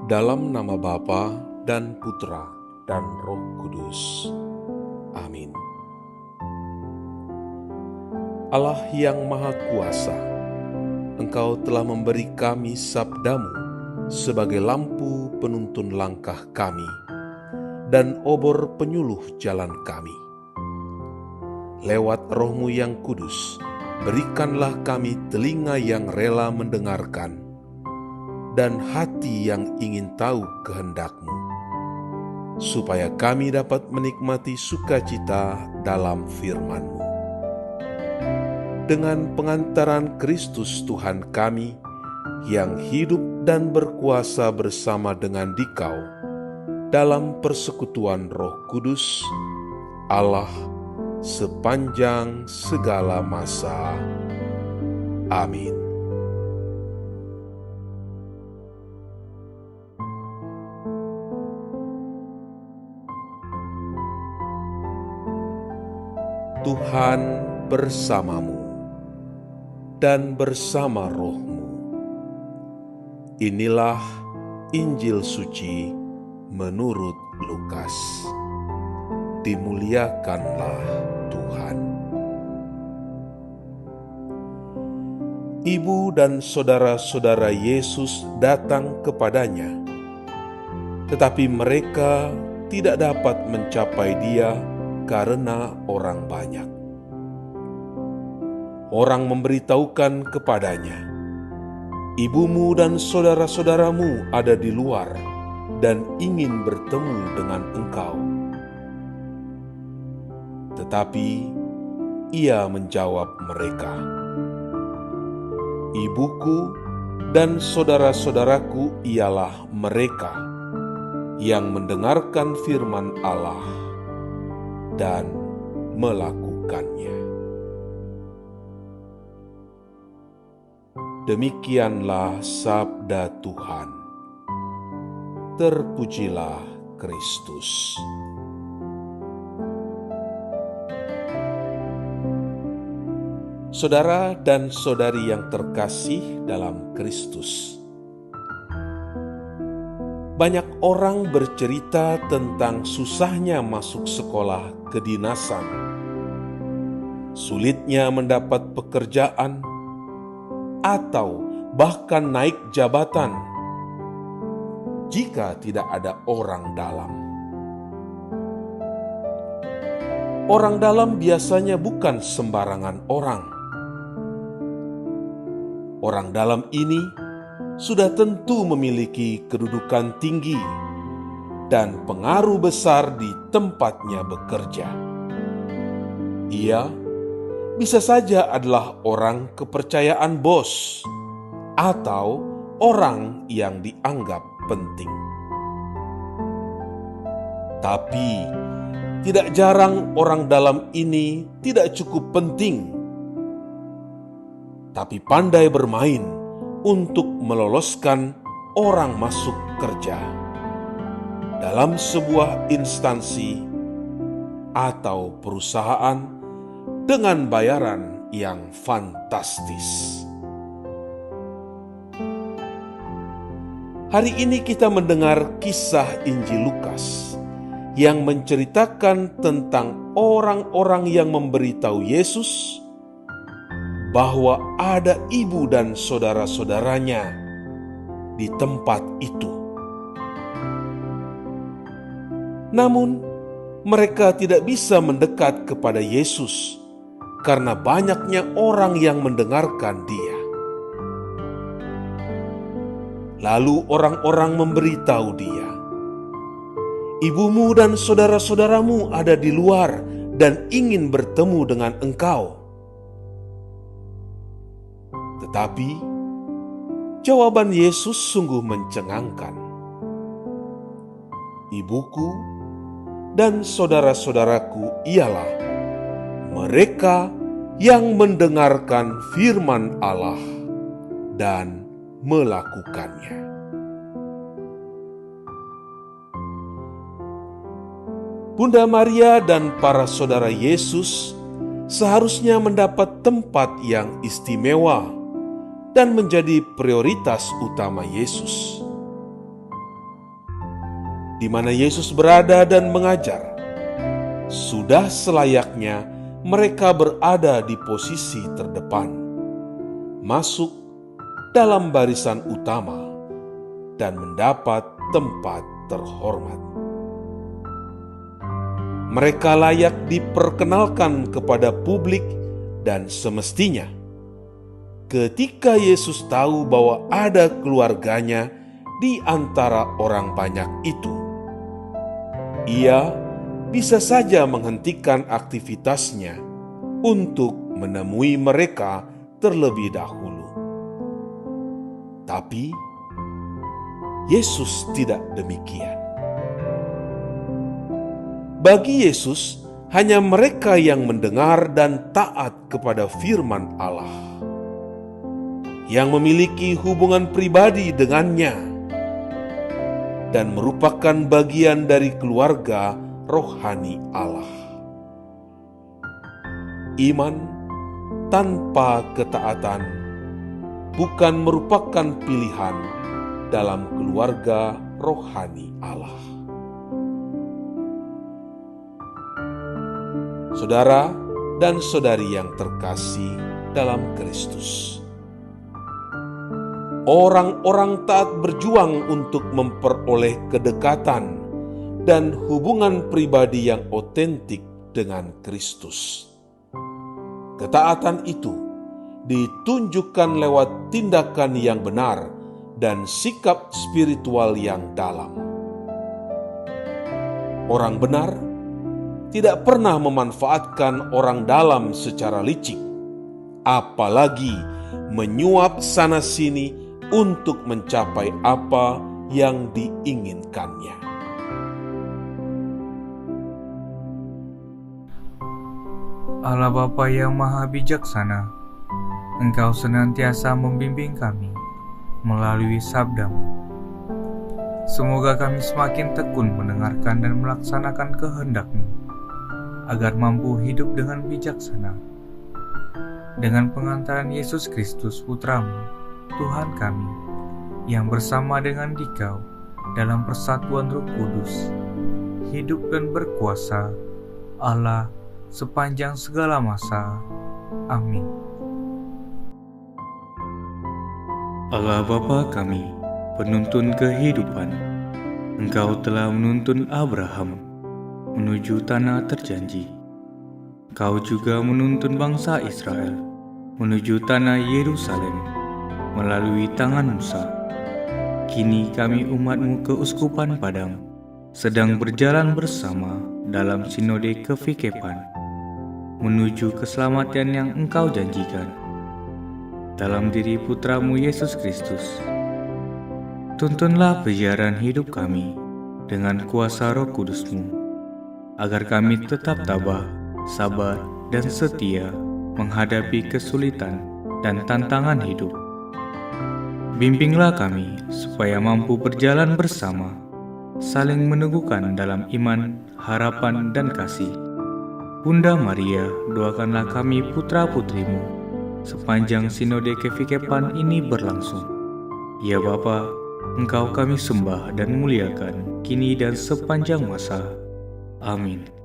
Dalam nama Bapa dan Putra dan Roh Kudus. Amin. Allah yang Maha Kuasa, Engkau telah memberi kami sabda-Mu sebagai lampu penuntun langkah kami dan obor penyuluh jalan kami. Lewat Roh-Mu yang kudus, berikanlah kami telinga yang rela mendengarkan dan hati yang ingin tahu kehendak-Mu, supaya kami dapat menikmati sukacita dalam firman-Mu. Dengan pengantaran Kristus Tuhan kami, yang hidup dan berkuasa bersama dengan Dikau, dalam persekutuan Roh Kudus, Allah, sepanjang segala masa. Amin. Tuhan bersamamu dan bersama roh-Mu. Inilah Injil suci menurut Lukas. Dimuliakanlah Tuhan. Ibu dan saudara-saudara Yesus datang kepadanya, tetapi mereka tidak dapat mencapai Dia karena orang banyak. Orang memberitahukan kepadanya, "Ibumu dan saudara-saudaramu ada di luar dan ingin bertemu dengan engkau." Tetapi ia menjawab mereka, "Ibuku dan saudara-saudaraku ialah mereka yang mendengarkan firman Allah dan melakukannya." Demikianlah sabda Tuhan. Terpujilah Kristus. Saudara dan saudari yang terkasih dalam Kristus, banyak orang bercerita tentang susahnya masuk sekolah kedinasan, sulitnya mendapat pekerjaan, atau bahkan naik jabatan jika tidak ada orang dalam. Orang dalam biasanya bukan sembarangan orang. Orang dalam ini sudah tentu memiliki kedudukan tinggi dan pengaruh besar di tempatnya bekerja. Ia bisa saja adalah orang kepercayaan bos atau orang yang dianggap penting. Tapi tidak jarang orang dalam ini tidak cukup penting, tapi pandai bermain untuk meloloskan orang masuk kerja dalam sebuah instansi atau perusahaan dengan bayaran yang fantastis. Hari ini kita mendengar kisah Injil Lukas yang menceritakan tentang orang-orang yang memberitahu Yesus bahwa ada ibu dan saudara-saudaranya di tempat itu. Namun, mereka tidak bisa mendekat kepada Yesus karena banyaknya orang yang mendengarkan Dia. Lalu orang-orang memberitahu Dia, "Ibumu dan saudara-saudaramu ada di luar dan ingin bertemu dengan engkau." Tetapi jawaban Yesus sungguh mencengangkan. "Ibuku dan saudara-saudaraku ialah mereka yang mendengarkan firman Allah dan melakukannya." Bunda Maria dan para saudara Yesus seharusnya mendapat tempat yang istimewa dan menjadi prioritas utama Yesus. di mana Yesus berada dan mengajar, sudah selayaknya mereka berada di posisi terdepan, masuk dalam barisan utama, dan mendapat tempat terhormat. Mereka layak diperkenalkan kepada publik dan semestinya ketika Yesus tahu bahwa ada keluarganya di antara orang banyak itu, Ia bisa saja menghentikan aktivitasnya untuk menemui mereka terlebih dahulu. Tapi Yesus tidak demikian. Bagi Yesus, hanya mereka yang mendengar dan taat kepada firman Allah, yang memiliki hubungan pribadi dengannya, dan merupakan bagian dari keluarga rohani Allah. Iman tanpa ketaatan bukan merupakan pilihan dalam keluarga rohani Allah. Saudara dan saudari yang terkasih dalam Kristus, orang-orang taat berjuang untuk memperoleh kedekatan dan hubungan pribadi yang otentik dengan Kristus. Ketaatan itu ditunjukkan lewat tindakan yang benar dan sikap spiritual yang dalam. Orang benar tidak pernah memanfaatkan orang dalam secara licik, apalagi menyuap sana-sini untuk mencapai apa yang diinginkannya. Allah Bapa yang Maha Bijaksana, Engkau senantiasa membimbing kami melalui sabda-Mu. Semoga kami semakin tekun mendengarkan dan melaksanakan kehendak-Mu, agar mampu hidup dengan bijaksana. Dengan pengantaran Yesus Kristus Putra-Mu, Tuhan kami, yang bersama dengan Dikau dalam persatuan Roh Kudus, hidup dan berkuasa Allah sepanjang segala masa. Amin. Allah Bapa kami, penuntun kehidupan, Engkau telah menuntun Abraham menuju tanah terjanji. Kau juga menuntun bangsa Israel menuju tanah Yerusalem melalui tangan Musa. Kini kami umat-Mu keuskupan Padang sedang berjalan bersama dalam sinode kefikepan menuju keselamatan yang Engkau janjikan dalam diri Putra-Mu Yesus Kristus. Tuntunlah perjalanan hidup kami dengan kuasa Roh Kudus-Mu, agar kami tetap tabah, sabar, dan setia menghadapi kesulitan dan tantangan hidup. Bimbinglah kami supaya mampu berjalan bersama, saling meneguhkan dalam iman, harapan, dan kasih. Bunda Maria, doakanlah kami putra-putrimu sepanjang sinode kefikepan ini berlangsung. Ya Bapa, Engkau kami sembah dan muliakan kini dan sepanjang masa. Amin.